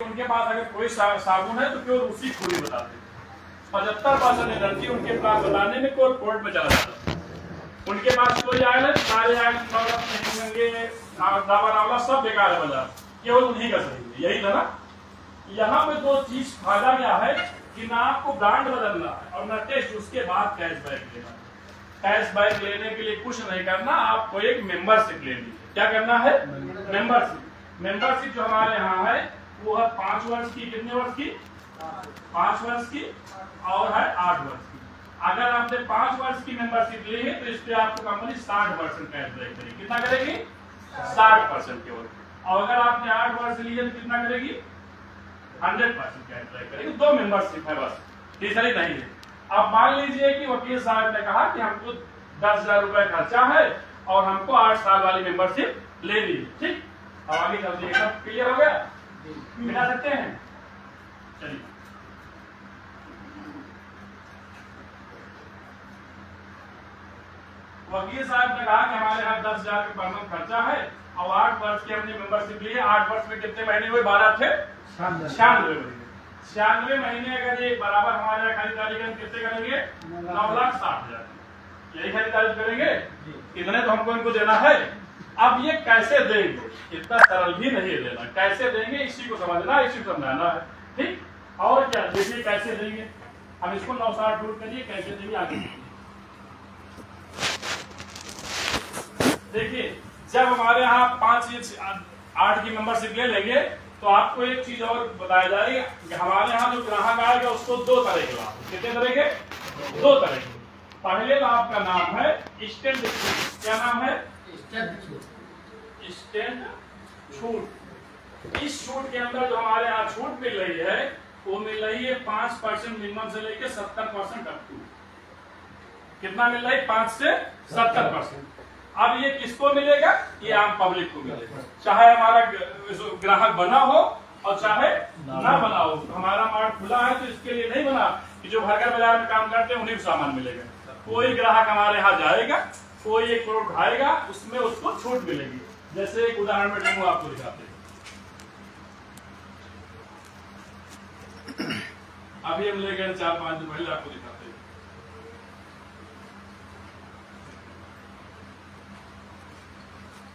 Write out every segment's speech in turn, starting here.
उनके पास अगर कोई साबुन है तो केवल उसी खोली बताते। 75% एनर्जी उनके पास बताने में केवल कोर्ट में चला जाता। उनके पास कोई आयल है, सारे आयल दावा रावला सब बेकार है बाजार, केवल उन्हीं का सही है। यही था ना। यहाँ पे दो चीज फायदा क्या है कि ना आपको ब्रांड बदलना है और ना टेस्ट, उसके बाद कैशबैक लेना। कैशबैक लेने के लिए कुछ नहीं करना, आपको एक मेंबरशिप लेनी है। क्या करना है? मेंबरशिप। मेंबरशिप जो हमारे यहाँ है वो है 5 वर्ष की। कितने वर्ष की? 5 वर्ष की और है 8 वर्ष की। अगर आपने 5 वर्ष की मेंबरशिप ली है तो इस पे आपको कंपनी 60% कैशबैक करेगी। कितना करेगी? 60% केवल। और अगर आपने 8 वर्ष ली है तो कितना करेगी? 100% कैशबैक करेगी। 2 मेंबरशिप है बस, तीसरी नहीं है। अब मान लीजिए कि वकील साहब ने कहा कि हमको 10,000 रुपए खर्चा है और हमको 8 साल वाली मेंबरशिप लेनी है। ठीक, अब आगे चलते हैं। सब क्लियर हो गया? मिला सकते हैं? चलिए, वकील साहब ने कहा कि हमारे यहाँ 10,000 पर मंथ खर्चा है और 8 वर्ष की हमने मेंबरशिप ली है। 8 वर्ष में कितने महीने हुए? 12 थे 96 महीने। 96 महीने अगर ये बराबर हमारे यहाँ खरीदारी करें कितने करेंगे? 9,60,000। यही खरीदारी करेंगे, इतने तो हमको इनको देना है। अब ये कैसे देंगे? इतना सरल भी नहीं देना। कैसे देंगे इसी को समझना, इसी को समझाना है। ठीक, और क्या देखिए कैसे देंगे। हम इसको 9,60 दूर करिए, कैसे देंगे आगे देखिए। जब हमारे यहाँ 8 की मेंबरशिप ले लेंगे तो आपको एक चीज और बताया जाएगी कि हमारे यहाँ जो ग्राहक आएगा उसको 2 तरह के लाभ। कितने तरह के? 2 तरह के। पहले लाभ का नाम है स्टैंड छूट। क्या नाम है? स्टैंड छूट। इस छूट के अंदर जो हमारे यहाँ छूट मिल रही है वो मिल रही है 5% मिनिमम से लेकर 70% अप टू। कितना मिल रहा है? 5 से 70%। अब ये किसको मिलेगा? ये आम पब्लिक को मिलेगा, चाहे हमारा ग्राहक बना हो और चाहे ना बना हो। हमारा मार्ट खुला है तो इसके लिए नहीं बना कि जो घर बाजार में काम करते हैं उन्हीं को सामान मिलेगा। कोई ग्राहक हमारे यहाँ जाएगा, कोई एक प्रोडक्ट उठाएगा, उसमें उसको छूट मिलेगी। जैसे एक उदाहरण में डेमो आपको दिखाते हैं। अभी हम ले गए 4-5 दिन पहले, आपको दिखाते हैं।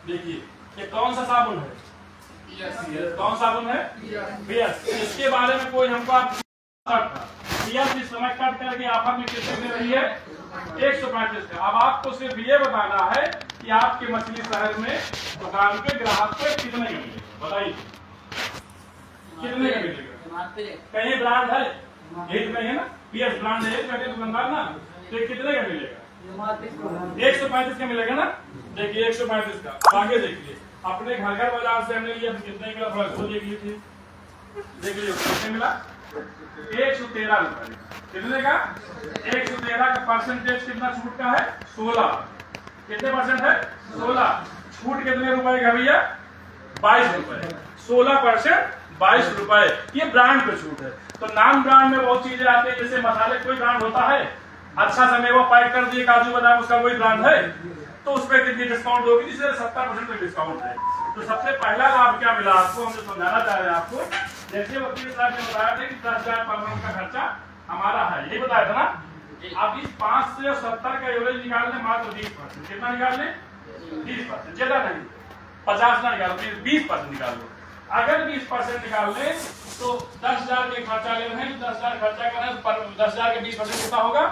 देखिए ये कौन सा साबुन है? कौन साबुन है? पियर्स। इसके बारे में कोई हमको आप पियर्स इस समय कट करके ऑफर में कितने दे रही है? 135 का। अब आपको सिर्फ ये बताना है कि आपके मछली शहर में दुकान पे ग्राहक को कितने का मिलेगा। बताइए कितने का मिलेगा? कहीं ब्रांड है? यही नहीं है ना, पियर्स ब्रांड है दुकानदार ना, तो कितने का मिलेगा? 135 का मिलेगा ना। देखिए 135 का। आगे देखिए, अपने घर बाजार से हमने लिया कितने का? थोड़ा खोल देख लीजिए, देख लीजिए कितने मिला? 113 रुपए। कितने का? 113 का। परसेंटेज कितना छूट का है? 16। कितने परसेंट है? 16। छूट कितने रुपए का भैया? 22 रुपए। 16% 22 रुपए। ये ब्रांड पे छूट है। तो नाम ब्रांड में बहुत चीजें आती है, जैसे मसाले कोई ब्रांड होता है, अच्छा समय वो पैक कर दिए काजू बादाम, उसका कोई ब्रांड है तो उस पर कितनी डिस्काउंट होगी? जिससे 70% तक डिस्काउंट है। तो सबसे पहला लाभ क्या मिला आपको, हम जो समझाना चाह रहे हैं आपको। जैसे वकील साहब ने बताया था कि 10,000 पर मंथ का खर्चा हमारा है, यही बताया था ना। अब इस 5 से 70 का एवरेज निकाल लें, मात्र 20%। कितना निकाल लें? 20%। ज्यादा नहीं, 50 ना निकाल, 20% निकाल लो। अगर 20% निकाल लें तो 10,000 के खर्चा ले रहे हैं, 10,000 खर्चा कर रहे हैं, 10,000 के 20% कितना होगा?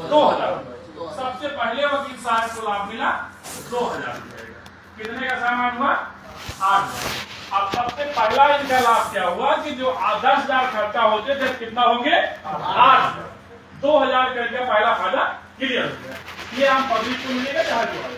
2,000। सबसे पहले वकील साहब को लाभ मिला 2,000 रुपए का। कितने का सामान हुआ? 8,000। अब सबसे पहला इनका लाभ क्या हुआ कि जो 10,000 खर्चा होते थे कितना होंगे? 8,000। 2,000 करके पहला फायदा क्लियर हो गया। ये हम पब्लिक को मिलेगा, चाहे जो है।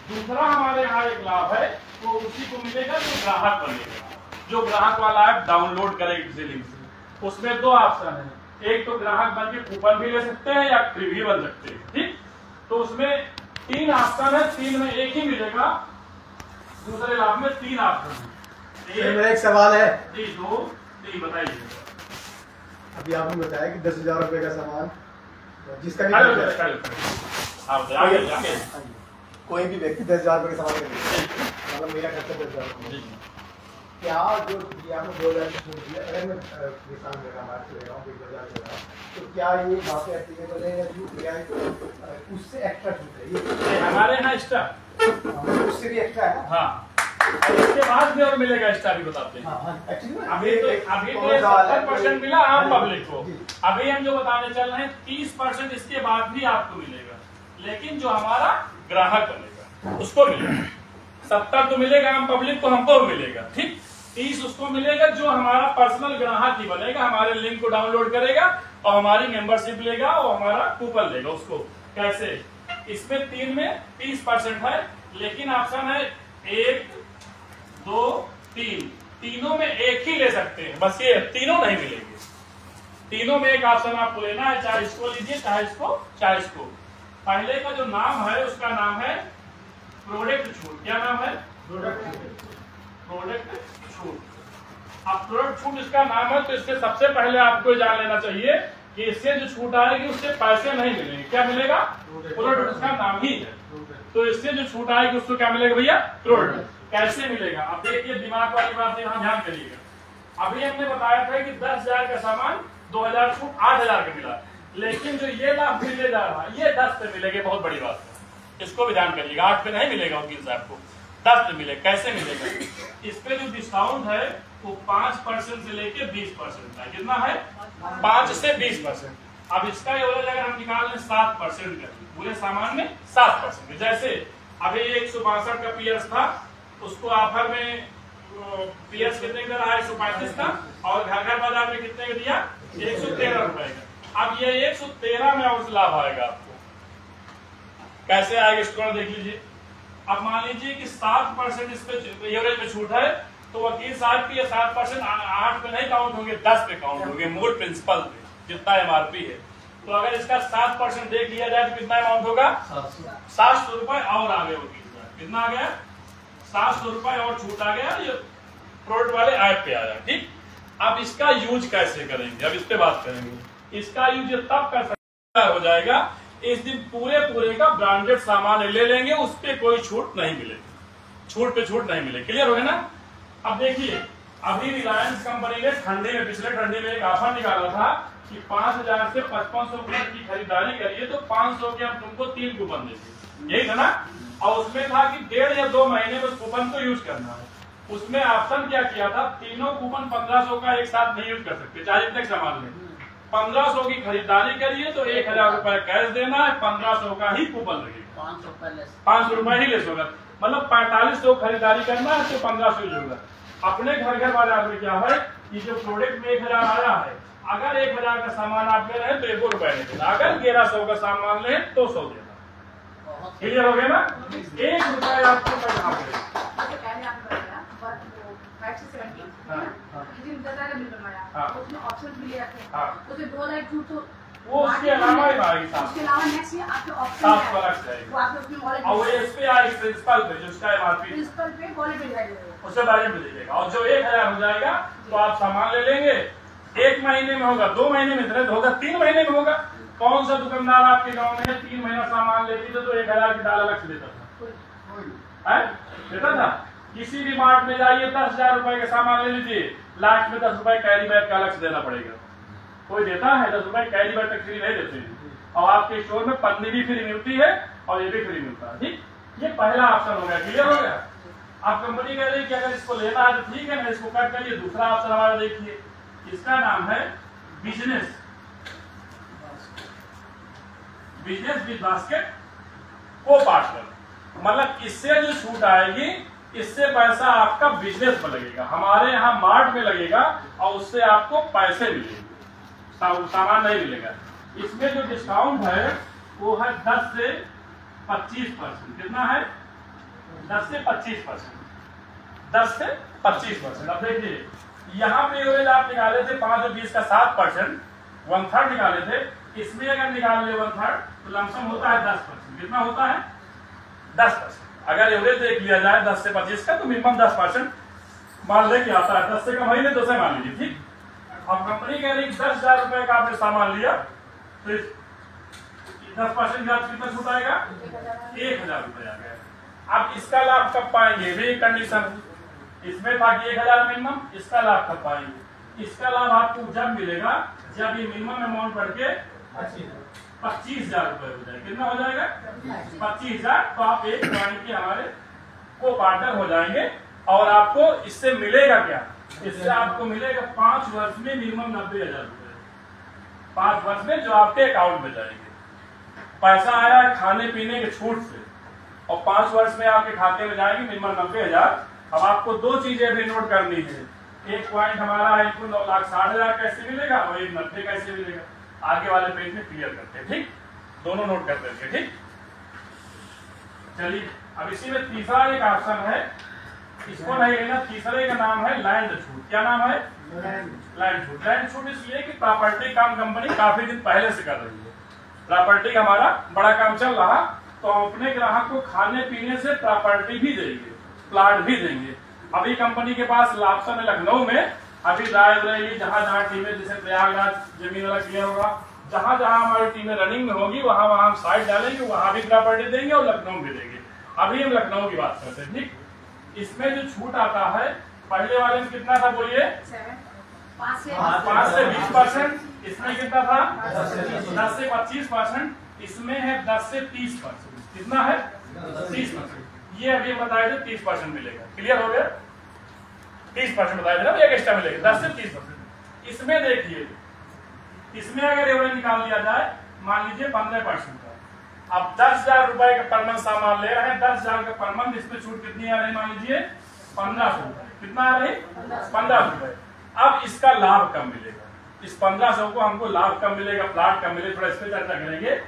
दूसरा हमारे यहाँ एक लाभ है वो उसी को मिलेगा जो ग्राहक बनेगा, जो ग्राहक वाला ऐप डाउनलोड करेगा किसी लिंक से। उसमें 2 ऑप्शन है, एक तो ग्राहक बन के कूपन भी ले सकते हैं या फ्री भी बन सकते हैं। ठीक, तो उसमें 3 ऑप्शन है, 3 में एक ही मिलेगा। दूसरे लाभ में 3 ऑप्शन है। मेरा एक सवाल है जी, 2 3 बताइए। अभी आपने बताया कि 10,000 रुपए का सामान जिसका भी कोई भी व्यक्ति 10,000 रुपए का सामान खरीदेगा, मतलब मेरा खर्चा 10,000 रुपए। क्या जो ये आपने 2000 की छूट दी है, अगर मैं किसान मेरा मार्च ले रहा हूँ 2000 ले रहा हूँ, तो क्या ये वहाँ पे एप्लीकेबल है या छूट या उससे एक्स्ट्रा छूट है? ये हमारे यहाँ एक्स्ट्रा उससे भी एक्स्ट्रा है। हाँ, इसके बाद भी और मिलेगा एक्स्ट्रा भी बताते हैं। अभी तो 70% मिला आम पब्लिक को। अभी हम जो बताने चल रहे हैं 30% इसके बाद भी आपको मिलेगा, लेकिन जो हमारा ग्राहक बनेगा उसको मिलेगा। 70 तो मिलेगा आम पब्लिक को, हमको मिलेगा, ठीक। 30 उसको मिलेगा जो हमारा पर्सनल ग्राहक ही बनेगा, हमारे लिंक को डाउनलोड करेगा और हमारी मेंबरशिप लेगा और हमारा कूपन लेगा। उसको कैसे? इसमें 3 में 30% है, लेकिन ऑप्शन है 1, 2, 3, तीनों में एक ही ले सकते हैं, बस ये तीनों नहीं मिलेंगे। तीनों में एक ऑप्शन आपको लेना है, चाहे इसको लीजिए चाहे इसको चाहे इसको। पहले का जो नाम है उसका नाम है प्रोडक्ट छूट। क्या नाम है? प्रोडक्ट छूट। अब प्रोडक्ट छूट इसका नाम है, तो इसके सबसे पहले आपको जान लेना चाहिए कि इससे जो छूट आएगी उससे पैसे नहीं मिलेंगे। क्या मिलेगा? प्रोडक्ट, उसका नाम ही है। तो इससे जो छूट आएगी उसको क्या मिलेगा भैया? प्रोडक्ट। कैसे मिलेगा? अब देखिए, दिमाग वाली बात यहाँ ध्यान करिएगा। अभी हमने बताया था कि 10,000 का सामान 2000 छूट 8,000 का मिला, लेकिन जो ये लाभ मिलने जा रहा है ये 10 पे मिलेगा। बहुत बड़ी बात है, इसको भी ध्यान करिएगा। 8 पे नहीं मिलेगा वकील साहब को, 10 पे मिलेगा। कैसे मिलेगा? इस पे जो डिस्काउंट है वो 5% से लेके 20% है। कितना है? 5 से 20%। अब इसका एवरेज अगर हम निकाल लें 7% का, पूरे सामान में 7%। जैसे अभी 162 का पीएस था, उसको ऑफर में पीएस कितने का रहा? 135 का, और घर घर बाजार में कितने का दिया? 113 रुपए का। अब ये 113 में और लाभ आएगा आपको। कैसे आएगा स्टूडेंट देख लीजिए। अब मान लीजिए कि 7% इस पे एवरेज में छूट है, तो वकील साहब की 7% 8 पे नहीं काउंट होंगे, 10 पे काउंट होंगे, मूल प्रिंसिपल पे जितना एमआरपी है। तो अगर इसका 7% देख लिया जाए तो कितना अमाउंट होगा? 700 रुपए और आ गए वकील साहब। कितना आ गया? 700 रुपए और छूट आ गया, ये प्रोडक्ट वाले ऐप पे आया, ठीक। अब इसका यूज कैसे करेंगे? अब इस पे बात करेंगे। इसका यूज तब कर सकता हो जाएगा इस दिन पूरे का ब्रांडेड सामान ले लेंगे, उस पे कोई छूट नहीं मिलेगी, छूट पे छूट नहीं मिलेगी। क्लियर हो गया ना? अब देखिए, अभी रिलायंस कंपनी ने ठंडे में, पिछले ठंडे में एक ऑफर निकाला था कि 5,000 से 5500 रुपए की खरीदारी करिए तो 500 के हम तुमको 3 कूपन देंगे। यही था ना? और उसमें था कि 1.5 या 2 महीने में उस कूपन को यूज करना है। उसमें ऑप्शन क्या किया था? तीनों कूपन 1500 का एक साथ नहीं यूज कर सकते, चाहे जितने सामान लें। 1500 की खरीदारी करिए तो 1000 रुपए कैश देना है, 1500 का ही कूपन लगेगा, 500 रुपए ही लेस होगा। मतलब 4500 खरीदारी करना है तो 1500 यूज होगा। अपने घर घर बाजार में क्या है कि जो प्रोडक्ट में 1000 आया है, अगर 1000 का सामान आप ले रहे हैं तो 1 रुपए नहीं देना, अगर 1100 का सामान ले तो 100 देना। क्लियर हो गया ना? 1 रुपए आपको पैसा पड़ेगा। वो उसके अलावा ही आएगी, उसके अलावा नेक्स्ट ये आपके ऑप्शन अलग जाएगी, और ये इस पे आएगी प्रिंसिपल पे, जो उसका एमआरपी प्रिंसिपल पे वॉलेट में जाएगा, उससे वॉलेट में जाएगा। और जो 1000 हो जाएगा तो आप सामान ले लेंगे, 1 महीने में होगा, 2 महीने में इतने होगा, 3 महीने में होगा। कौन सा दुकानदार आपके गांव में 3 महीना सामान लेती तो 1000 की दाल अलग से देता था? देता था? किसी भी मार्ट में जाइए, 10,000 रुपए का सामान ले लीजिए, लास्ट में 10 रुपए कैरी बैग का अलग से देना पड़ेगा। कोई देता है? 10 रुपए कैरी बैग तक फ्री नहीं देते हैं। और आपके स्टोर में पन्नी भी फ्री मिलती है और ये भी फ्री मिलता है, ठीक। ये पहला ऑप्शन हो गया। क्लियर हो गया? आप कंपनी कह रही है कि अगर इसको लेना है तो ठीक है, मैं इसको कट करिए। दूसरा ऑप्शन हमारा देखिए, इसका नाम है बिजनेस विद बास्केट को पार्टनर। मतलब इससे जो छूट आएगी, इससे पैसा आपका बिजनेस में लगेगा, हमारे यहाँ मार्ट में लगेगा, और उससे आपको पैसे मिलेंगे, सामान नहीं मिलेगा। इसमें जो डिस्काउंट है वो है 10 से 25%। कितना है? 10 से 25%। 10 से 25%। अब देखिए, यहाँ पे एवरेज आप निकाले थे 5 और 20 का 7%, 1/3 निकाले थे। इसमें अगर निकाल ले 1/3 तो लमसम होता है 10%। कितना होता है? 10%। अगर एवरेज देख लिया जाए 10 से 25 का तो मिनिमम 10% मान ले कि आता है। 10 से कम ही नहीं, 2 से मान लीजिए, ठीक। अब कंपनी कह रही 10,000 रुपए का आपने सामान लिया तो 10% का कितना छूट आएगा? 1000 रुपए आ गया। अब इसका लाभ कब पाएंगे? भी कंडीशन इसमें था कि 1000 मिनिमम, इसका लाभ कब पाएंगे? इसका लाभ आपको जब मिलेगा जब ये मिनिमम अमाउंट बढ़ के 25,000 रुपए हो जाए। कितना हो जाएगा? 25,000। तो आप एक पॉइंट के हमारे को पार्टनर हो जाएंगे और आपको इससे मिलेगा क्या? इससे आपको मिलेगा 5 वर्ष में मिनिमम 90,000 रुपए, 5 वर्ष में जो आपके अकाउंट में जाएंगे। पैसा आया है खाने पीने के छूट से और 5 वर्ष में आपके खाते में जाएंगे मिनिमम 90,000। अब आपको दो चीजें भी नोट करनी है। एक पॉइंट हमारा है 9,60,000 कैसे मिलेगा और एक 90 कैसे मिलेगा, आगे वाले पेज में क्लियर करते हैं। ठीक, दोनों नोट कर देंगे। ठीक, चलिए अब इसी में तीसरा एक ऑप्शन है, इसको नहीं लेना। तीसरे का नाम है लैंड छूट। क्या नाम है? लैंड छूट। लैंड छूट इसलिए कि प्रॉपर्टी काम कंपनी काफी दिन पहले से कर रही है, प्रॉपर्टी का हमारा बड़ा काम चल रहा, तो अपने ग्राहक को खाने पीने से प्रॉपर्टी भी देंगे, प्लाट भी देंगे। अभी कंपनी के पास ऑप्शन है लखनऊ में, अभी रायबरेली जहां जहां टीमें, जैसे प्रयागराज जमीन वाला क्लियर होगा, जहां जहां हमारी टीमें रनिंग में होगी वहां वहां हम साइट डालेंगे, वहां भी प्रॉपर्टी देंगे और लखनऊ भी देंगे। अभी हम लखनऊ की बात करते हैं। ठीक, इसमें जो छूट आता है पहले वाले में कितना था बोलिए? 5 से 20%। इसमें कितना था? 10 से 25%। इसमें है 10 से 30%। कितना है? 30%। ये अभी बताए थे 30% मिलेगा। क्लियर हो गया? 30% बताया था ना, एक एक्स्ट्रा मिलेगा 10 से 30%। इसमें देखिए, इसमें अगर एवरेज निकाल लिया जाए, मान लीजिए 15% का, अब 10,000 रुपए का पर मंथ सामान ले रहे हैं, 10,000 का पर मंथ, इसमें छूट कितनी आ रही? मान लीजिए 1500 रुपए। कितना आ रही? 1500 रुपए। अब इसका लाभ कम मिलेगा, इस 1500 को हमको लाभ कम मिलेगा, प्लाट कम मिलेगा, थोड़ा इस पर चर्चा करेंगे।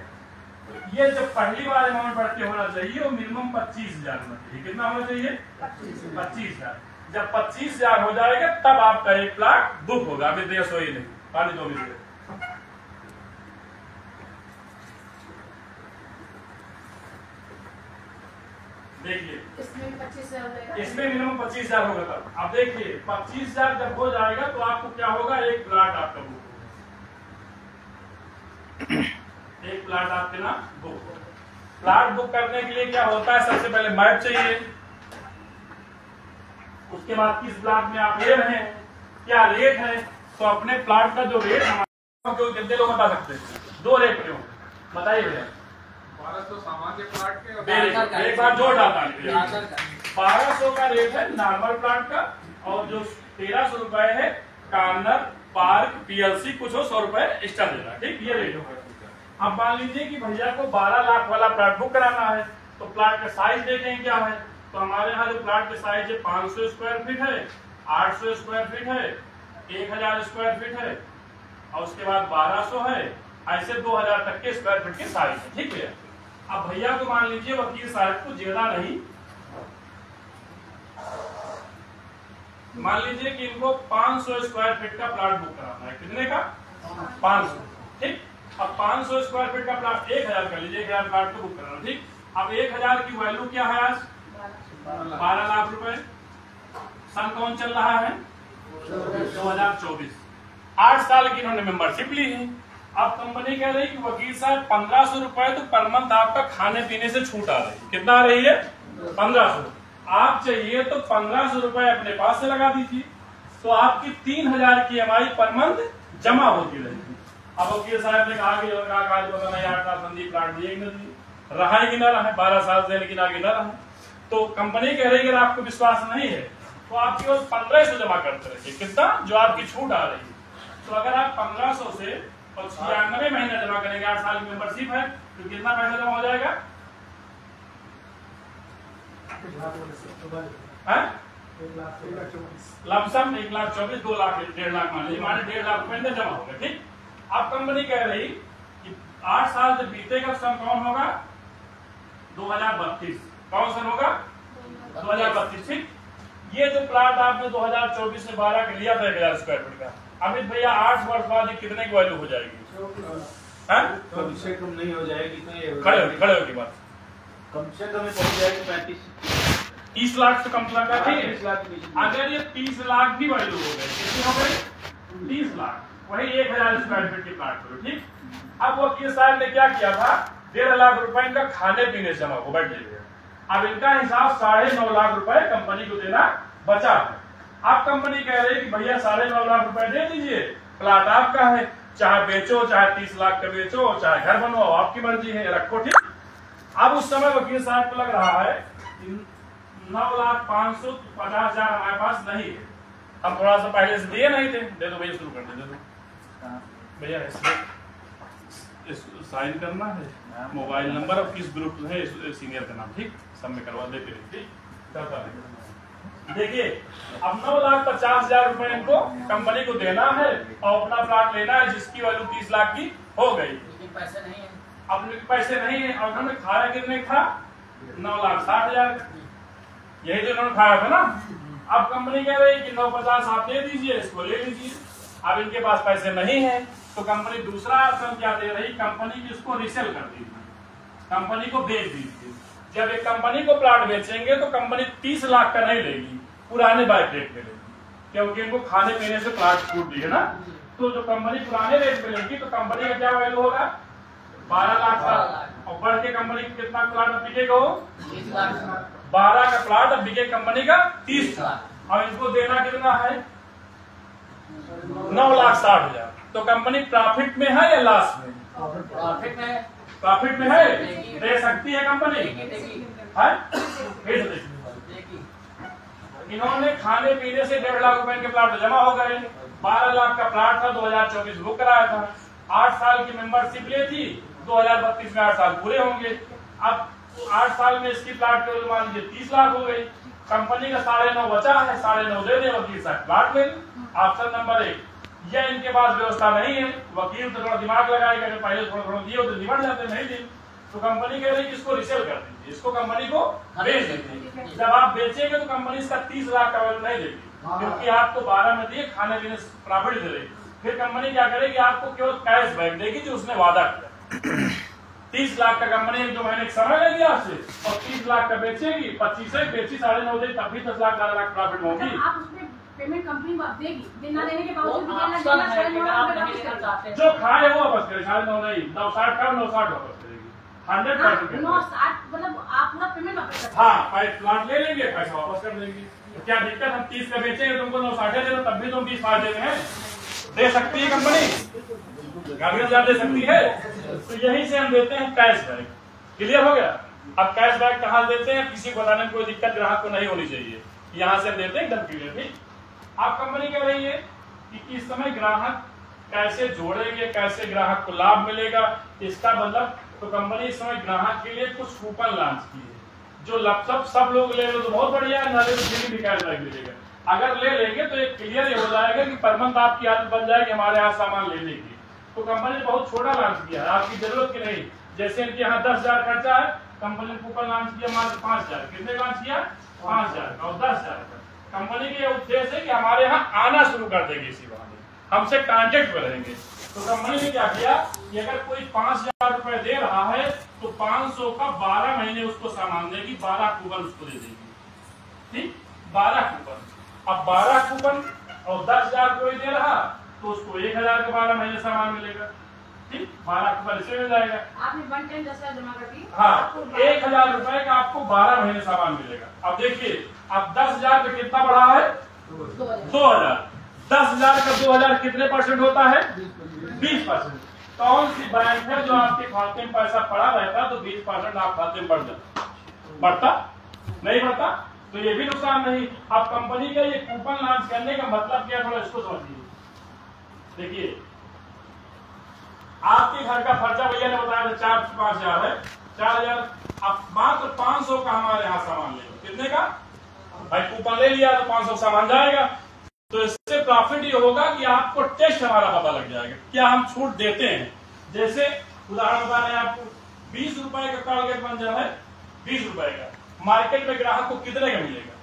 ये जो पहली बार अमाउंट बढ़ के होना चाहिए वो मिनिमम 25,000 होना चाहिए। कितना होना चाहिए? 25,000। जब 25,000 हो जाएगा तब आपका एक प्लाट बुक होगा। अभी देश हो ही नहीं, पानी 2 मिनट। देखिए इसमें मिनिमम 25,000 होगा तब। अब देखिए 25,000 जब हो जाएगा तो आपको क्या होगा? एक प्लाट आपका बुक होगा, एक प्लाट आपके नाम बुक होगा। प्लाट बुक करने के लिए क्या होता है? सबसे पहले मैप चाहिए, उसके बाद किस प्लाट में आप ले रहे हैं, क्या रेट है। तो अपने प्लाट का जो रेट हमारे कितने लोग बता सकते हैं? 2 रेट क्यों बताइए भैया? 1200 सामान्य प्लाट के, एक बार जोड़ डालता है। 1200 का रेट है नॉर्मल प्लाट का, और जो 1300 रुपए है कॉर्नर, पार्क, पीएलसी, कुछ हो 100 रुपए एक्स्ट्रा देना। ठीक, ये रेट होगा। अब मान लीजिए कि भैया को 12 लाख वाला प्लाट बुक कराना है, तो प्लाट का साइज देखें क्या है। तो हमारे यहाँ जो प्लाट का साइज है 500 स्क्वायर फीट है, 800 स्क्वायर फीट है, 1000 स्क्वायर फीट है, और उसके बाद 1200 है, ऐसे 2000 तक के स्क्वायर फीट के साइज है। ठीक है। अब भैया को मान लीजिए वकील साहब को ज्यादा नहीं, मान लीजिए कि इनको 500 स्क्वायर फीट का प्लाट बुक कराना है। कितने का? 500। ठीक, अब 500 स्क्वायर फीट का प्लाट 1000 कर लीजिए, 1000 प्लाट को बुक कराना। ठीक, अब 1000 की वैल्यू क्या है आज? 12 लाख रुपए। सन कौन चल रहा है? 2024। 8 साल की इन्होंने मेंबरशिप ली है। अब कंपनी कह रही कि वकील साहब 1500 रुपए तो पर मंथ आपका खाने पीने से छूट आ रही है। कितना आ रही है? 1500। आप चाहिए तो 1500 रुपए अपने पास से लगा दीजिए, तो आपकी 3000 की EMI पर मंथ जमा होती रहेगी। अब वकील साहब ने कहा कि कागज पता नहीं 8 साल संदीप प्लाट दिए रहा है कि ना रहा, 12 साल से लेकिन आगे न रहा। तो कंपनी कह रही है अगर आपको विश्वास नहीं है तो आप केवल 1500 जमा करते रहिए। कितना? जो आपकी छूट आ रही है। तो अगर आप 1500 से और 96 महीना जमा करेंगे, 8 साल की मेंबरशिप है, तो कितना पैसा जमा हो जाएगा? लमसम 1,24,000, 2 लाख, 1.5 लाख मान लीजिए, हमारे 1.5 लाख रुपए अंदर जमा होगा। ठीक, अब कंपनी कह रही कि 8 साल जब बीतेगा सन कौन होगा? 2032। कौन सन होगा? 2032। ठीक, ये जो प्लाट आपने 2024 में 12 का लिया था 1000 स्क्वायर फीट का, अमित भैया 8 वर्ष बाद कितने की वैल्यू हो जाएगी? कम से कम नहीं हो जाएगी तो ये खड़े होगी बात, कम से कम पहुंच जाएगी 30 लाख से कम लाख का। अगर ये 30 लाख भी वैल्यू हो गई, कितनी हो गई? 30 लाख, वही 1000 स्क्वायर फीट की प्लाट करो। ठीक, अब वकील साहब ने क्या किया था? 1.5 लाख रुपए इनका खाने पीने से जमा हो बैठ जाइए। अब इनका हिसाब 9.5 लाख रुपए कंपनी को देना बचा है। आप कंपनी कह रही है कि भैया 9.5 लाख रुपए दे दीजिए, प्लाट आपका है, चाहे बेचो, चाहे 30 लाख का बेचो, चाहे घर बनवाओ, आपकी मर्जी है, रखो, ठीक। अब उस समय वकील साहब को लग रहा है कि 9,550,000 हमारे पास नहीं है, हम थोड़ा सा पहले से दिए नहीं थे, दे दो भैया, शुरू कर दे दो भैया, साइन करना है, मोबाइल नंबर और किस ग्रुप में है, सीनियर का नाम, ठीक, सब में करवा देते हैं, ठीक, करता है। देखिए अब 9,50,000 रुपए इनको कंपनी को देना है और अपना प्लाट लेना है जिसकी वैल्यू 30 लाख की हो गई, लेकिन पैसे नहीं है, अपने पास नहीं है, और उन्होंने खाया कितने था, 9,60,000, यही तो उन्होंने खाया था ना। अब कंपनी कह रही है कि 950 आप दे दीजिए, इसको ले लीजिए। अब इनके पास पैसे नहीं है तो कंपनी दूसरा ऑप्शन क्या दे रही, कंपनी की उसको रीसेल कर दीजिए, कंपनी को बेच दीजिए। जब एक कंपनी को प्लाट बेचेंगे तो कंपनी 30 लाख का नहीं लेगी, पुराने बाइक रेट में लेगी, क्योंकि इनको खाने पीने से प्लाट छूट दी है ना। तो जो कंपनी पुराने रेट में लेगी तो कंपनी का क्या वैल्यू होगा, 12 लाख का, और बढ़ के कंपनी कितना प्लाट बिकेगा, 12 का प्लाट अब बिके कंपनी का 30 लाख, और इनको देना कितना है, 9,60,000। तो कंपनी प्रॉफिट में है या लॉस में, प्रॉफिट में, प्रॉफिट में है, दे सकती है कंपनी है। इन्होंने खाने पीने से 1.5 लाख रुपए के प्लाट जमा हो गए, 12 लाख का प्लाट था, 2024 बुक कराया था, 8 साल की मेंबरशिप ली थी, 2032 में 8 साल पूरे होंगे। अब 8 साल में इसकी प्लाट की मान लीजिए 30 लाख हो गई, कंपनी का 9.5 बचा है, 9.5 दे दे, वकील साहब प्लाट ले। ऑप्शन नंबर 1, यह इनके पास व्यवस्था नहीं है, वकील तो थोड़ा दिमाग लगाएगा, जो पहले थोड़ा दिए तो निपट जाते, नहीं दी तो कंपनी कह रही है कि इसको रिसेल कर दीजिए, इसको कंपनी को बेच दीजिए। जब आप बेचेंगे तो कंपनी इसका 30 लाख का वैल्यू नहीं देगी, क्योंकि आपको 12 में दिए, खाने पीने प्रॉफिट दे रही। फिर कंपनी क्या करेगी, आपको केवल कैश बैक देगी जो उसने वादा किया। 30 लाख का कंपनी 2 महीने का समय लेगी आपसे, और 30 लाख का बेचेगी, 25 बेची, 9.5 देगी, तब भी 10 लाख 12 लाख प्रॉफिट होगी। पेमेंट कंपनी देगी, देना देने के वो बावजूद ऑप्शन है, लेकिन आप नहीं लेना चाहते हैं। जो खाए वो वापस करे, 9.5 नहीं, 960 का 960 वापस करेगी, 100%। 960 मतलब आप पूरा पेमेंट वापस करते हैं। हाँ, प्लाट ले लेंगे, पैसा वापस कर देंगे। क्या दिक्कत, हम 30 का बेचेंगे, तुमको 960 दे दो, तब भी तुम 30 फायदे में है, दे सकती है कंपनी, गाड़ियां ज्यादा दे सकती है। तो यही से हम देते हैं कैश बैक। क्लियर हो गया। अब कैश बैक कहाँ देते हैं, किसी को बताने में कोई दिक्कत ग्राहक को नहीं होनी चाहिए, यहाँ से हम देते हैं एकदम क्लियर। ठीक, आप कंपनी कह रही है कि इस समय ग्राहक कैसे जोड़ेंगे, कैसे ग्राहक को लाभ मिलेगा, इसका मतलब तो कंपनी इस समय ग्राहक के लिए कुछ कूपन लॉन्च की है, जो लैपटॉप सब लोग ले लो तो बहुत बढ़िया है, नाले तो भी कैशबैक मिलेगा। अगर ले लेंगे तो एक क्लियर ये हो जाएगा कि पर मंथ आपकी आदत बन जाएगी हमारे यहाँ सामान लेने की। तो कंपनी ने बहुत छोटा लॉन्च किया है, आपकी जरूरत की नहीं। जैसे इनके यहाँ 10,000 खर्चा है, कंपनी ने कूपन लॉन्च किया मात्र 5,000। कितने लॉन्च किया? 5,000 और 10,000 का। कंपनी के उद्देश्य है कि हमारे यहाँ आना शुरू कर देंगे, इसी बहाने हमसे कांटेक्ट में रहेंगे। तो कंपनी ने क्या किया कि अगर कोई 5,000 रुपए दे रहा है तो 500 का 12 महीने उसको सामान देगी, 12 कूपन उसको दे देगी। ठीक, 12 कूपन। अब 12 कूपन और 10,000 कोई दे रहा तो उसको 1,000 का 12 महीने सामान मिलेगा। ठीक, 12 कूपन इसमें मिल जाएगा। आपने 1 टाइम 10,000 जमा कर दी, हाँ, 1,000 रुपए का आपको 12 महीने सामान मिलेगा। अब देखिए, अब 10,000 पे कितना बढ़ा है? 2,000। 10,000 का 2,000 कितने परसेंट होता है? 20%। कौन सी बैंक है जो आपके खाते में पैसा पड़ा रहता तो 20% आप खाते में बढ़ जाता? बढ़ता नहीं बढ़ता? तो ये भी नुकसान नहीं। अब कंपनी का ये कूपन लॉन्च करने का मतलब क्या, थोड़ा इसको समझिए। देखिए, आपके घर का खर्चा भैया ने बताया था 4 से 5,000 है, 4,000। अब मात्र 500 का हमारे यहाँ सामान ले, कितने का भाई? कूपन ले लिया तो 500 सामान जाएगा। तो इससे प्रॉफिट ये होगा कि आपको टेस्ट हमारा पता लग जाएगा, क्या हम छूट देते हैं। जैसे उदाहरण बता रहे हैं आपको, 20 रुपए का कॉलगेट मंजन है, 20 रुपए का, मार्केट में ग्राहक को कितने का मिलेगा?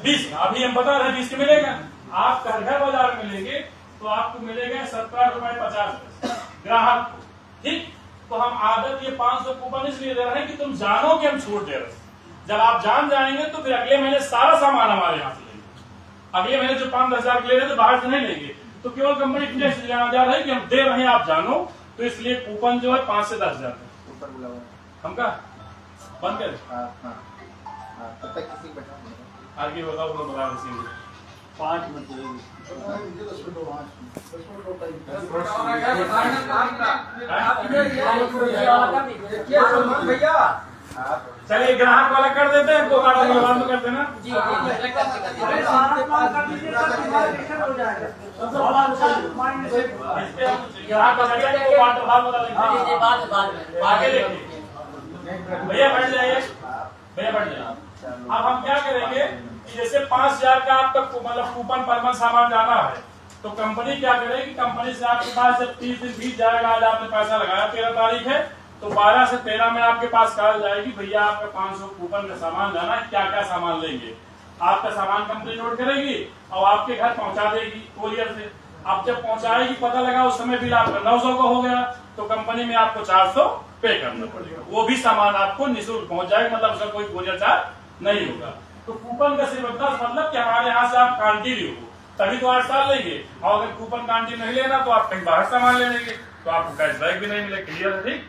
20। अभी हम बता रहे हैं 20 का मिलेगा। आप घर बाजार में लेंगे तो आपको मिलेगा 17 रुपए 50 पैसे ग्राहक को। ठीक, तो हम आदत ये 500 कूपन इसलिए दे रहे हैं कि तुम जानो कि हम छूट दे रहे हैं। जब आप जान जाएंगे तो फिर अगले महीने सारा सामान हमारे यहाँ से लेंगे। अगले महीने जो 5,000 ले रहे हैं तो बाहर से नहीं लेंगे। तो केवल कंपनी टेस्ट लेना जा रहा है कि हम दे रहे हैं, आप जानो। तो इसलिए कूपन जो है 5 से 10,000 हम का बंद कर। आगे बताओ तो बता रहे 5 मिनट भैया चलिए ग्राहक वाला कर देते हैं, को कार्ड वाला बंद कर देना। जी जी ग्राहक वाला करके को कार्ड वाला बता देंगे। बाद में आगे देखिए भैया बैठ जाइए, भैया बैठ जाइए। अब हम क्या करेंगे कि जैसे 5000 का आपका मतलब कूपन पर मंथ सामान जाना है, तो कंपनी क्या करेगी, कंपनी से आपके पास जब 30 दिन बीत जाएगा, आज आपने पैसा लगाया 13 तारीख है, तो 12 से 13 में आपके पास कॉल जाएगी भैया आपका 500 कूपन का सामान जाना है, क्या क्या सामान लेंगे। आपका सामान कंपनी नोट करेगी और आपके घर पहुंचा देगी कोरियर से। अब जब पहुंचाएगी पता लगा उस समय बिल आपका 900 का हो गया, तो कंपनी में आपको 400 पे करना पड़ेगा। वो भी सामान आपको निःशुल्क पहुंच जाएगा, मतलब उसका कोई कोरियर चार्ज नहीं होगा। तो कूपन का सिर्फ मतलब कि हमारे यहाँ से आप कांटी हो तभी तो 8 साल लेंगे, और अगर कूपन कांटी नहीं लेना तो आप कहीं बाहर सामान ले लेंगे तो आपको कैशबैक भी नहीं मिलेगा। क्लियर है? ठीक,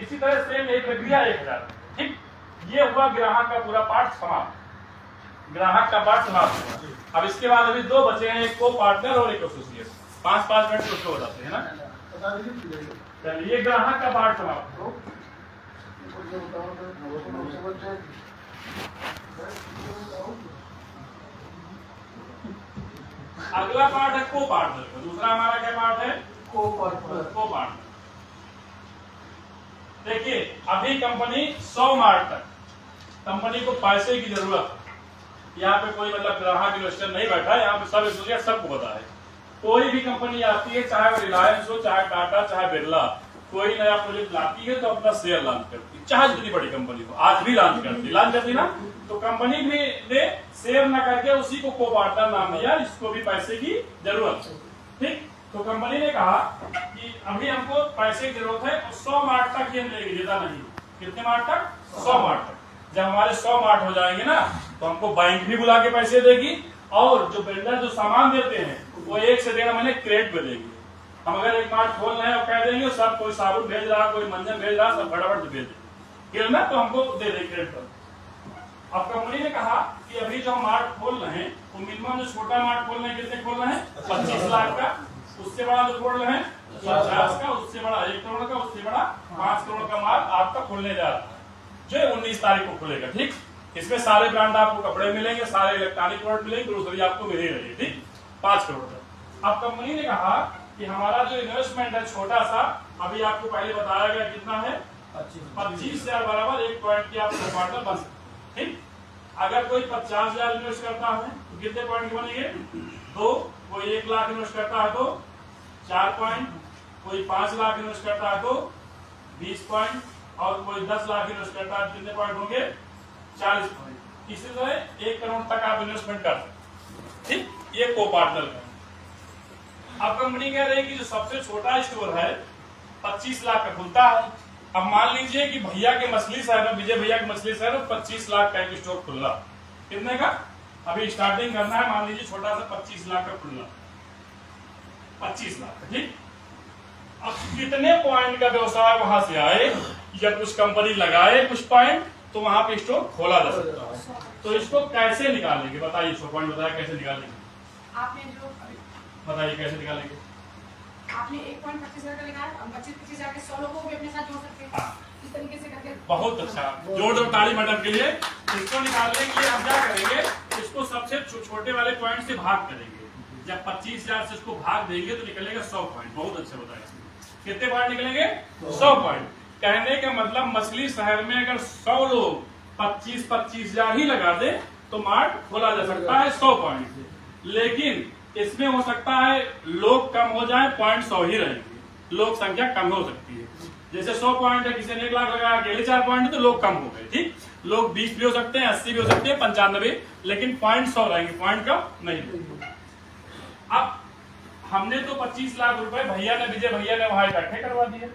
इसी तरह सेम यही प्रक्रिया 1000। ठीक, ये हुआ ग्राहक का पूरा पार्ट समाप्त, ग्राहक का पार्ट समाप्त हुआ। अब इसके बाद अभी 2 बचे हैं, एक को पार्टनर और एक एसोसिएट। 5-5 मिनट उसको हो जाते हैं ना। चलिए ग्राहक का पार्ट समाप्त हो। अगला पार्ट है को पार्टनर का। दूसरा हमारा क्या पार्ट है? को पार्टनर। देखिए अभी कंपनी 100 मार्च तक कंपनी को पैसे की जरूरत है। यहाँ पे कोई मतलब ग्राहक इन्वेस्टर नहीं बैठा है, यहाँ पे सब एसोसिएट सबको पता है। कोई भी कंपनी आती है, चाहे वो रिलायंस हो, चाहे टाटा, चाहे बिरला, कोई नया प्रोजेक्ट लाती है तो अपना शेयर लॉन्च करती है, चाहे जितनी बड़ी कंपनी हो। आज भी लॉन्च करती ना, तो कंपनी भी ने शेयर न करके उसी को पार्टनर नाम दिया, इसको भी पैसे की जरूरत है। ठीक, तो कंपनी ने कहा कि अभी हमको पैसे की जरूरत है, 100 मार्च तक ये लेंगे, ज्यादा नहीं। कितने मार्च तक? 100 मार्च तक। जब हमारे 100 मार्च हो जाएंगे ना, तो हमको बैंक भी बुला के पैसे देगी, और जो वेंडर जो सामान देते हैं वो 1 से 1.5 महीने क्रेडिट में देंगे। हम अगर एक मार्ट खोल रहे हैं और कह देंगे सब कोई साबुन भेज रहा, कोई मंजन भेज रहा, सब फटाफट से भेज देंगे ना, तो हमको दे देंगे क्रेडिट पर। अब कंपनी ने कहा कि अभी जो हम मार्ट खोल रहे हैं वो मिनिमम जो छोटा मार्ट खोल रहे हैं, कितने खोल रहे हैं? 25 लाख का। उससे बड़ा जो खोल रहे हैं 50 का, उससे बड़ा 1 करोड़ का, उससे बड़ा 5 करोड़ का माल आपका खुलने जा रहा है, जो 19 तारीख को खुलेगा। ठीक, इसमें सारे ब्रांड आपको कपड़े मिलेंगे, सारे इलेक्ट्रॉनिक प्रोडक्ट मिलेंगे, ग्रोसरी आपको मिल ही रही है। ठीक, 5 करोड़ का। अब कंपनी ने कहा कि हमारा जो इन्वेस्टमेंट है छोटा सा, अभी आपको पहले बताया गया कितना है, 25,000 बराबर 1 पॉइंट की आप पार्टनर बन सकते। ठीक, अगर कोई 50,000 इन्वेस्ट करता है तो कितने पॉइंट बनेंगे? 2। कोई 1 लाख इन्वेस्ट करता है तो 4 पॉइंट, कोई 5 लाख इन्वेस्ट करता है तो 20 पॉइंट, और कोई 10 लाख इन्वेस्ट करता है कितने पॉइंट होंगे? 40 पॉइंट। इसी तरह 1 करोड़ तक आप इन्वेस्टमेंट कर सकते। ठीक, ये को पार्टनर का। अब कंपनी कह रही है कि जो सबसे छोटा स्टोर है 25 लाख का खुलता है। अब मान लीजिए कि भैया के मछली शहर में, विजय भैया के मछली शहर में 25 लाख का एक स्टोर खुल रहा। कितने का? अभी स्टार्टिंग करना है, मान लीजिए छोटा सा 25 लाख का खुलना, 25 लाख। ठीक, अब कितने पॉइंट का व्यवसाय वहां से आए या कुछ कंपनी लगाए कुछ पॉइंट, तो वहां पे स्टोर खोला जा सकता है। तो इसको कैसे निकालेंगे बताइए? 100 पॉइंट बताया कैसे निकालेंगे? आपने जो बताइए कैसे निकालेंगे? आपने 1.25 का लिखा है, हम 25 जाके 100 लोगों को भी अपने साथ जोड़ सकते हैं। हाँ। इस तरीके से करके बहुत अच्छा, जोड़ दो ताली मैडम के लिए। इसको निकालने के लिए हम क्या करेंगे, इसको सबसे छोटे वाले पॉइंट से भाग करेंगे। जब 25,000 से इसको भाग देंगे तो निकलेगा 100 पॉइंट। बहुत अच्छा बताया। कितने पॉइंट निकलेंगे? 100 पॉइंट। कहने का मतलब मछली शहर में अगर 100 लोग 25,000 ही लगा दे तो मार्ट खोला जा सकता है 100 पॉइंट से। लेकिन इसमें हो सकता है लोग कम हो जाए, पॉइंट 100 ही रहेंगे, लोग संख्या कम हो सकती है। जैसे 100 पॉइंट है, किसी ने 1 लाख लगाया, अकेले 4 पॉइंट तो लोग कम हो गए। ठीक, लोग 20 भी हो सकते हैं, 80 भी हो सकते हैं, 95, लेकिन पॉइंट 100 रहेंगे, पॉइंट कम नहीं। अब हमने तो 25 लाख रुपए भैया ने, विजय भैया ने वहां इकट्ठे करवा दिए।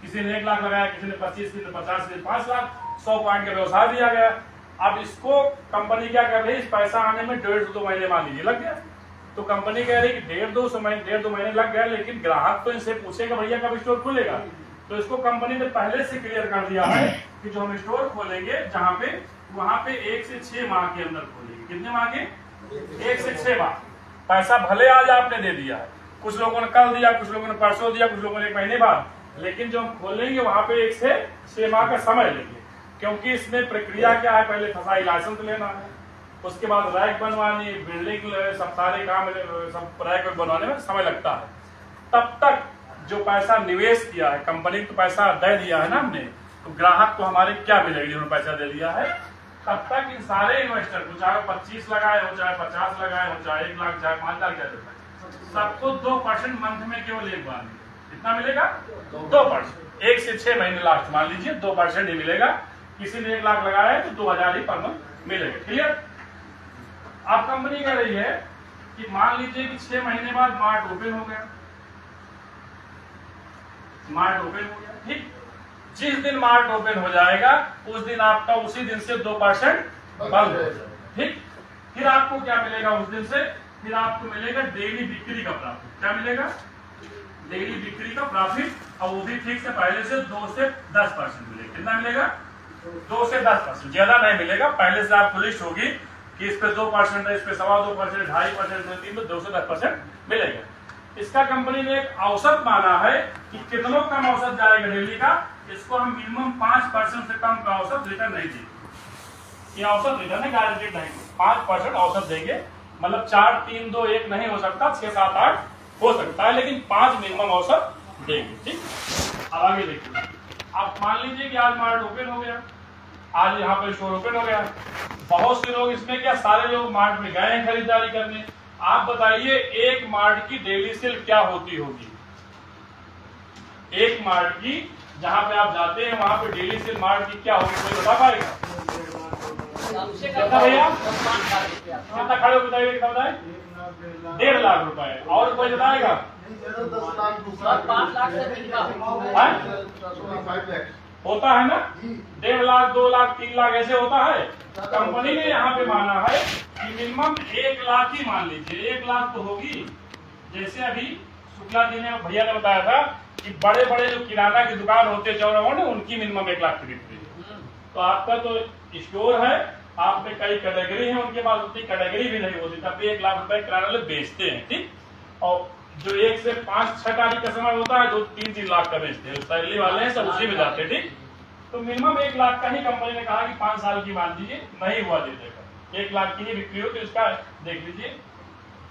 किसी ने 1 लाख लगाया, किसी ने 25, किसी ने 50, किसी ने 5 लाख, 100 पॉइंट का व्यवसाय दिया गया। अब इसको कंपनी क्या कर रही है, इस पैसा आने में 1.5-2 महीने मान लीजिए लग गया। तो कंपनी कह रही है कि 1.5-2 महीने लग गया, लेकिन ग्राहक तो इनसे पूछेगा भैया कब स्टोर खुलेगा। तो इसको कंपनी ने पहले से क्लियर कर दिया है कि जो हम स्टोर खोलेंगे जहां पे वहां पे 1 से 6 माह के अंदर खोलेंगे। कितने माह के? 1 से 6 माह। पैसा भले आज आपने दे दिया है, कुछ लोगों ने कल दिया, कुछ लोगों ने परसों दिया, कुछ लोगों ने 1 महीने बाद, लेकिन जो हम खोलेंगे वहां पे 1 से 6 माह का समय लेंगे, क्योंकि इसमें प्रक्रिया क्या है, पहले फसाई लाइसेंस लेना है, उसके बाद रैक बनवानी, बिल्डिंग, सब सारे काम, सब रैक बनवाने में समय लगता है। तब तक जो पैसा निवेश किया है, कंपनी को पैसा दे दिया है ना हमने, तो ग्राहक को हमारे क्या मिलेगी, जिन्होंने पैसा दे दिया है, तब तक इन सारे इन्वेस्टर को, चाहे 25 लगाए हो, चाहे 50 लगाए हो, चाहे 1 लाख, चाहे 5 लाख, सबको 2% मंथ में केवल एक बार मिलेगा। कितना मिलेगा? 2%। 1 से 6 महीने लास्ट मान लीजिए 2% ही मिलेगा। किसी ने 1 लाख लगाया है तो 2000 ही पर मंथ मिलेगा। क्लियर? अब कंपनी कह रही है कि मान लीजिए कि 6 महीने बाद मार्ट ओपन हो गया, मार्ट ओपन हो गया, ठीक। जिस दिन मार्ट ओपन हो जाएगा उस दिन आपका उसी दिन से 2% बंद हो जाएगा, ठीक। फिर आपको क्या मिलेगा उस दिन से? फिर आपको मिलेगा डेली बिक्री का प्रॉफिट। क्या मिलेगा? डेली बिक्री का प्रॉफिट, और वो भी ठीक से पहले से 2 से 10% मिलेगा। कितना मिलेगा? 2 से 10%, ज्यादा नहीं मिलेगा। पहले से आपको लिस्ट होगी कि इस पे 2% है, इस पे 2.25%, 2.5%, 3 2 से 10% मिलेगा। इसका कंपनी ने एक औसत माना है कि कितनों कम औसत जाएगा डेली का, इसको हम मिनिमम 5% से कम का औसत रिटर्न नहीं देंगे। ये औसत रिटर्न है, गारंटेड नहीं, 5% औसत देंगे। मतलब 4, 3, 2, 1 नहीं हो सकता, 6, 7, 8 हो सकता है, लेकिन 5 मिनिमम औसत देंगे, ठीक। अब आगे देखिए, आप मान लीजिए कि आज मार्ट ओपन हो गया, आज यहाँ पे स्टोर ओपन हो गया, बहुत से लोग इसमें क्या, सारे लोग मार्ट में गए हैं खरीदारी करने। आप बताइए एक मार्ट की डेली सेल क्या होती होगी? एक मार्ट की जहां पे आप जाते हैं वहां पे डेली सेल मार्ट की क्या होगी, कोई बता पाएगा? कितना भैया? कितना खड़े हो बताइए, कितना बताए? 1.5 लाख रुपए। और कोई बताएगा? 5 लाख से होता है ना, 1.5 लाख, 2 लाख, 3 लाख ऐसे होता है। कंपनी ने यहाँ पे माना है कि मिनिमम 1 लाख ही मान लीजिए, 1 लाख तो होगी। जैसे अभी शुक्ला जी ने, भैया ने बताया था कि बड़े बड़े जो किराना की दुकान होते हैं चौराहों में, उनकी मिनिमम 1 लाख की बिक्री है। तो आपका तो स्टोर है, आप में कई कैटेगरी है, उनके पास उतनी कैटेगरी भी नहीं होती, तब भी 1 लाख रुपए किराना लोग बेचते हैं, ठीक। और जो 1 से 5-6 तारीख का समय होता है, 2-3 लाख का बेचते हैं, सैलरी वाले हैं सब उसी में जाते हैं, ठीक। तो मिनिमम 1 लाख का ही कंपनी ने कहा कि 5 साल की मान लीजिए, नहीं हुआ दे देगा, 1 लाख की ही बिक्री हो, तो इसका देख लीजिए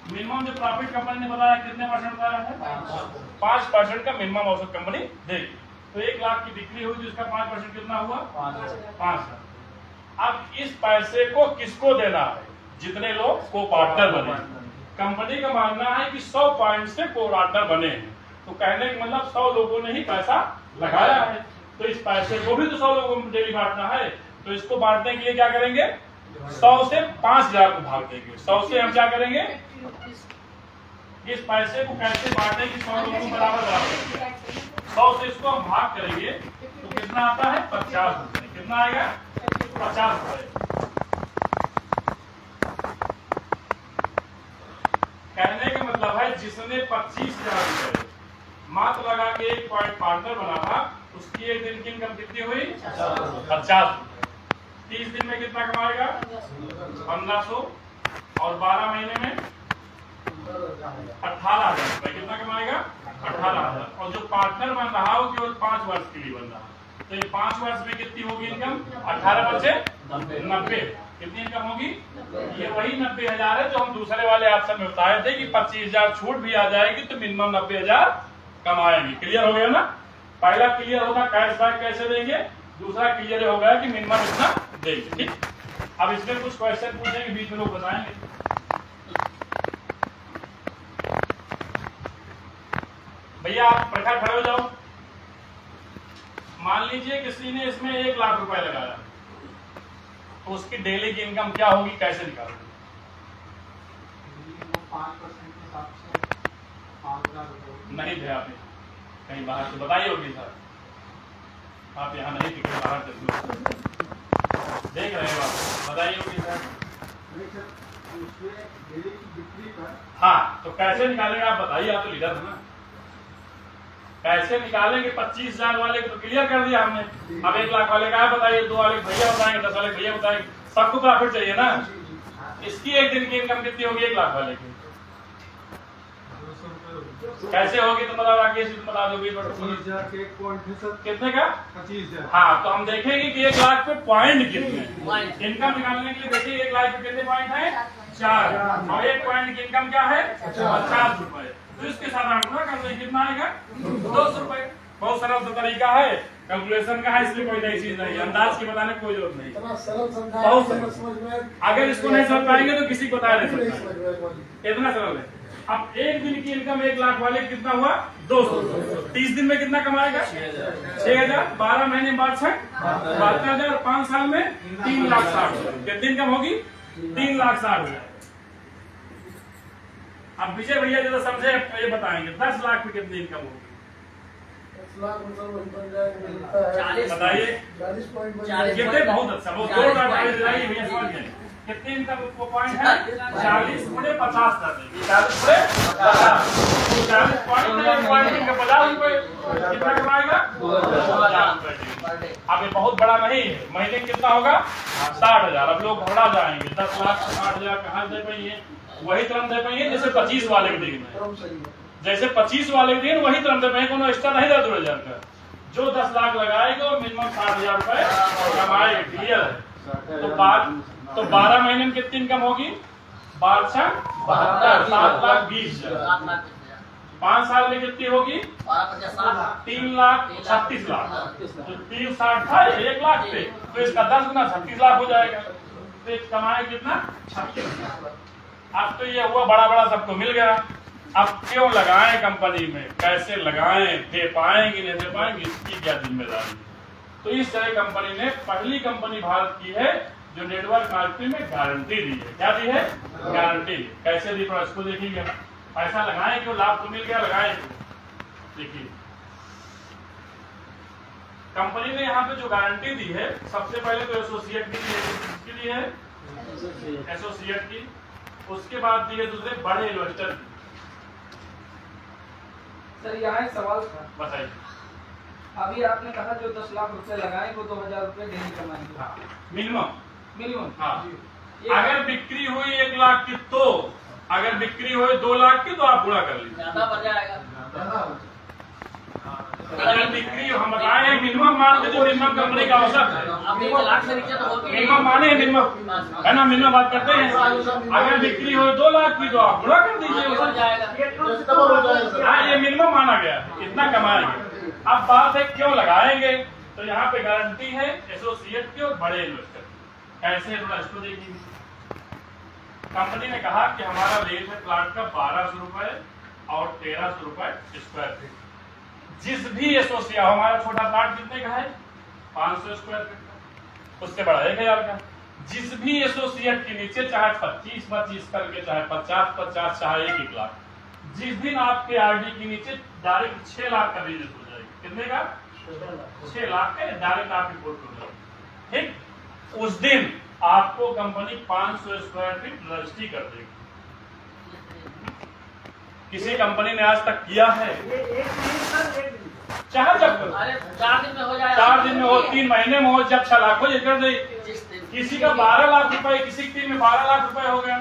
मिनिमम जो प्रॉफिट कंपनी ने बताया कितने % बताया है? 5% का मिनिमम औसत कंपनी देगी। तो 1 लाख की बिक्री हुई तो इसका 5% कितना हुआ? 5,000। अब इस पैसे को किसको देना है? जितने लोग को पार्टनर बने। कंपनी का मानना है कि 100 पॉइंट से को पार्टनर बने हैं, तो कहने का मतलब 100 लोगों ने ही पैसा लगाया है, तो इस पैसे को भी तो 100 लोगों को डेली बांटना है। तो इसको बांटने के लिए क्या करेंगे? 100 से 5,000 को भाग देंगे। 100 से हम क्या करेंगे? इस पैसे को कैसे बांटें कि 100 लोगों को बराबर करेंगे? 100 से इसको हम भाग करेंगे तो कितना आता है? 50 रुपए। कितना आएगा? 50 रुपए। कहने का मतलब है जिसने 25,000 रुपए मात्र लगा के 1 पॉइंट पार्टनर बना था, उसकी एक दिन की इनकम कितनी हुई? 50 रुपए। 30 दिन में कितना कमाएगा? 1500। और 12 महीने में 18,000 रुपए। कितना कमाएगा? 18,000। और जो पार्टनर बन रहा हो केवल 5 वर्ष के लिए बन रहा, तो ये 5 वर्ष में कितनी होगी इनकम? 18 बचे 90। कितनी इनकम होगी? ये वही 90,000 है जो हम दूसरे वाले ऑप्शन में बताए थे कि 25,000 छूट भी आ जाएगी तो मिनिमम 90,000 कमाएंगे। क्लियर हो गया ना? पहला क्लियर होगा कैशबैक कैसे देंगे, दूसरा क्लियर हो गया कि मिनिमम इतना देंगे, ठीक। अब इसमें कुछ क्वेश्चन पूछेंगे, बीच में लोग बताएंगे। भैया आप प्रखर खड़े हो जाओ। मान लीजिए किसी ने इसमें 1 लाख रुपए लगाया, तो उसकी डेली की इनकम क्या होगी, कैसे निकालोगे? 5% के हिसाब से 5,000 रुपए नहीं थे आपने कहीं बाहर से बताई होगी सर, आप यहाँ नहीं टिके, बाहर से देख रहे हो आप, बताइए होगी सर। बिक्री पर हाँ, तो कैसे निकालेगा आप बताइए, आप तो लीडर है ना, कैसे निकालेंगे 25,000 वाले को तो क्लियर कर दिया हमने। अब 1 लाख वाले का है बताइए, 2 वाले भैया बताएंगे, 10 वाले भैया बताएंगे, सबको प्रॉफिट चाहिए ना। इसकी एक दिन की इनकम कितनी होगी 1 लाख वाले की? कैसे होगी तो बता राकेश, तुम बता दोगे। 25,000 के 1 पॉइंट है सर। कितने का? 25,000। हाँ, तो हम देखेंगे कि 1 लाख पे पॉइंट कितने। इनकम निकालने के लिए देखिए 1 लाख पे कितने पॉइंट है? 4। और 1 पॉइंट की इनकम क्या है? 50 रुपए। तो इसके साथ हम कर दें, कितना आएगा? 200 रुपए। बहुत सरल सा तरीका है, कैलकुलेशन का है, इसलिए कोई नई चीज नहीं, अंदाज की बताने की कोई जरूरत नहीं। बहुत सरल। अगर इसको नहीं समझ पाएंगे तो किसी को बता नहीं सकता, इतना सरल है। अब एक दिन की इनकम 1 लाख वाले कितना हुआ? 200। 30 दिन में कितना कमाएगा? 6,000। 12 महीने बाद 72,000। 5 साल में 3,60,000। कितनी इनकम होगी? 3,60,000। अब विजय भैया जो समझे ये बताएंगे 10 लाख में कितनी इनकम होगी? 10 लाख बताइए। 40 कितने? बहुत अच्छा, वो 2 लाख वाले दिलाइए भैया, समझ गए कितनी इनकम वो पॉइंट है? 40 गुणे 50 कर देंगे। 40 गुणे 50, 40 पॉइंट का 50 रुपए कितना कमाएगा? 2,000 रुपए। अब ये बहुत बड़ा नहीं है, महीने कितना होगा? 60,000। अब लोग घबरा जाएंगे, 10 लाख 60,000 कहाँ दे पाएंगे? वही तरह दे पाएंगे जैसे 25 वाले के दिन में, जैसे 25 वाले के दिन वही तरह दे पाएंगे, कोनो एक्स्ट्रा नहीं दे 2,000 का। जो 10 लाख लगाएगा वो मिनिमम 60,000 रुपए कमाएगा। क्लियर है? तो 12 महीने में कितनी इनकम होगी? 12 × 72, 7,20,000। 5 साल में कितनी होगी? 3,36,00,000। तो 3,60 था 1 लाख पे, तो इसका 10 गुना 36 लाख हो जाएगा। तो कमाए कितना? 36 लाख। अब तो ये हुआ बड़ा बड़ा सबको मिल गया। अब क्यों लगाएं कंपनी में, कैसे लगाएं, दे पाएंगे नहीं दे पाएंगे, इसकी क्या जिम्मेदारी? तो इस तरह कंपनी ने पहली कंपनी भारत की है जो नेटवर्क मार्केटिंग में गारंटी दी है। क्या दी है? गारंटी। कैसे दी? तो इसको देखिए, पैसा लगाएं क्यों, लाभ तो मिल गया, लगाएं। देखिए कंपनी ने यहाँ पे जो गारंटी दी है, सबसे पहले तो एसोसिएट की दी है, एसोसिएट की। उसके बाद दी है दूसरे बड़े इन्वेस्टर की। सर यहाँ एक सवाल था, बताइए। अभी आपने कहा जो 10 लाख रुपए लगाए वो 2,000 रुपए डेली कमाएंगे। हाँ, मिनिमम। हाँ, अगर बिक्री हुई 1 लाख की तो, अगर बिक्री हुई 2 लाख की तो आप पूरा कर लीजिए, ज्यादा बढ़ जाएगा। अगर बिक्री हम बताए हैं मिनिमम मान के, जो मिनिमम कंपनी का औसत है, मिनिमम माने मिनिमम है ना, मिनिमम बात करते हैं। अगर बिक्री हो 2 लाख की तो आप पूरा कर दीजिए, हाँ ये मिनिमम माना गया है, इतना कमाएंगे। अब बात है क्यों लगाएंगे, तो यहाँ पे गारंटी है एसोसिएट की और बड़े इन्वेस्टर। कैसे थोड़ा इसको देखिए। कंपनी ने कहा कि हमारा रेट है प्लाट का 1,200 रुपए और 1,300 रुपए स्क्वायर फीट। जिस भी एसोसिएट, हमारा छोटा प्लाट कितने का है? 500 स्क्वायर फीट का, उससे बड़ा 1,000 का। जिस भी एसोसिएट के नीचे चाहे 25-25 करके, चाहे 50-50, चाहे 1-1 लाख, जिस दिन आपके आरडी के नीचे डायरेक्ट 6 लाख का बिजनेस हो जाएगा। कितने का? 6 लाख का डायरेक्ट आपकी पोर्टफोलियो। ठीक, उस दिन आपको कंपनी 500 स्क्वायर फीट रजिस्ट्री कर देगी। किसी कंपनी ने आज तक किया है? चाहे जब करो, 4 दिन में हो जाएगा, 4 दिन में हो, 3 महीने में हो, जब 6 लाख हो कर दे। किसी का 12 लाख रुपए, किसी की टीम में 12 लाख रुपए हो गया,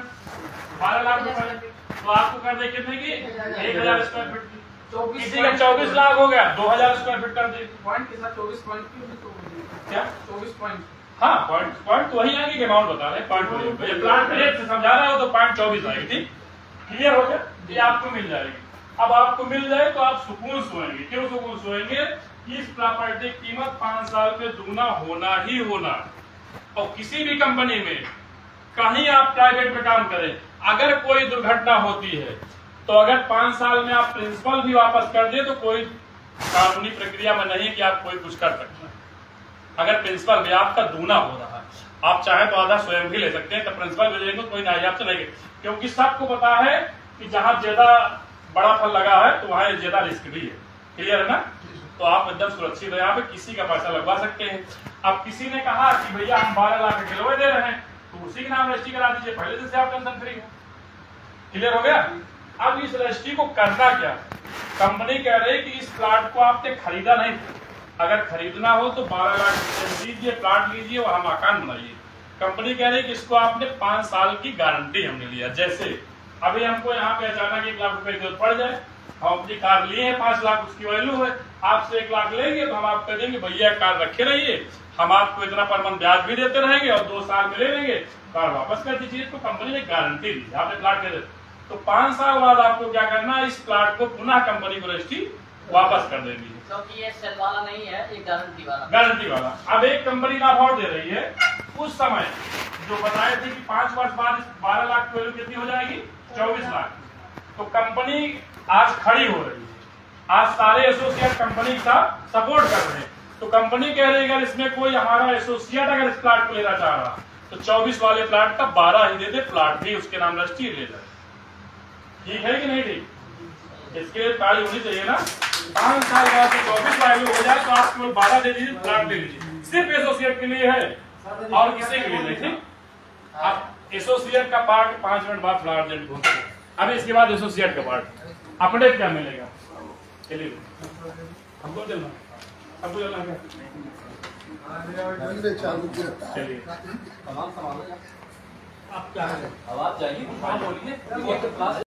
12 लाख रुपए तो आपको कर दे कितने की? 1,000 स्क्वायर फीट की। किसी का 24 लाख हो गया, 2,000 स्क्वायर फीट कर दे। पॉइंट के साथ 24 पॉइंट क्या? 24 पॉइंट। हाँ, पॉइंट तो वही आगे के अमाउंट बता रहे हैं, पॉइंट प्लाट रेट से समझा रहा हो तो 24 आएगी। ठीक, क्लियर हो गया? ये आपको मिल जाएगी। अब आपको मिल जाए तो आप सुकून सोएंगे। क्यों सुकून सोएंगे? इस प्रॉपर्टी की कीमत 5 साल में दुगना होना ही होना। और किसी भी कंपनी में कहीं आप प्राइवेट में काम करें, अगर कोई दुर्घटना होती है तो अगर 5 साल में आप प्रिंसिपल भी वापस कर दे तो कोई कानूनी प्रक्रिया में नहीं कि आप कोई कुछ कर सकते हैं। अगर प्रिंसिपल भी आपका दुगना हो रहा है, आप चाहे तो आधा स्वयं भी ले सकते हैं, तो प्रिंसिपल भी लेंगे कोई नहीं आपसे नहीं, क्योंकि सबको पता है कि जहां ज्यादा बड़ा फल लगा है तो वहां ज्यादा रिस्क भी है। क्लियर है ना? तो आप एकदम सुरक्षित है, यहाँ पे किसी का पैसा लगवा सकते हैं। अब किसी ने कहा कि भैया हम 12 लाख के गिलवे दे रहे हैं तो उसी के नाम रजिस्ट्री करा दीजिए, पहले से आप टेंशन फ्री है। क्लियर हो गया? अब इस रजिस्ट्री को करना क्या? कंपनी कह रही कि इस प्लाट को आपने खरीदा नहीं, अगर खरीदना हो तो 12 लाख लीजिए, प्लाट लीजिए, वहां मकान बनाइए। कंपनी कह रही कि इसको आपने 5 साल की गारंटी हमने लिया। जैसे अभी हमको यहाँ पे अचानक 1 लाख रुपए की जरूरत पड़ जाए, हम अपनी कार लिए हैं 5 लाख उसकी वैल्यू है, आपसे 1 लाख लेंगे तो हम आपको कह देंगे भैया कार रखे रहिए, हम आपको इतना पर मंथ ब्याज भी देते रहेंगे और 2 साल में ले लेंगे, कार वापस कर दीजिए। तो कंपनी ने गारंटी दी, आपने प्लाट दे तो 5 साल बाद आपको क्या करना है, इस प्लाट को पुनः कंपनी को रजिस्ट्री वापस कर देनी है, क्योंकि ये सेल वाला नहीं है, ये गारंटी वाला। गारंटी वाला। अब एक कंपनी का अफॉर्ड दे रही है, उस समय जो बताए थे कि 5 वर्ष बाद 12 लाख की वैल्यू कितनी हो जाएगी, 24 लाख। तो कंपनी आज खड़ी हो रही है, आज सारे एसोसिएट कंपनी का सपोर्ट कर रहे हैं। तो कंपनी कह रही है अगर इसमें कोई हमारा एसोसिएट अगर इस प्लाट को लेना चाह रहा तो 24 वाले प्लाट का 12 ही दे दे, प्लाट भी उसके नाम रजिस्ट्री ले जाए। ठीक है कि नहीं ठीक? इसके लिए तारीख होनी चाहिए ना। 5 साल बाद 24 वैल्यू हो जाए तो आप केवल 12 दे दीजिए, प्लाट ले लीजिए। सिर्फ एसोसिएट के लिए है और किसी के लिए नहीं। ठीक, अब एसोसिएट का पार्ट 5 मिनट बाद फ्लावर जेट घूमते हैं। अब इसके बाद एसोसिएट का पार्ट अपडेट क्या मिलेगा, चलिए हमको चलना, हमको चलना क्या, चलिए अब आप जाइए, बोलिए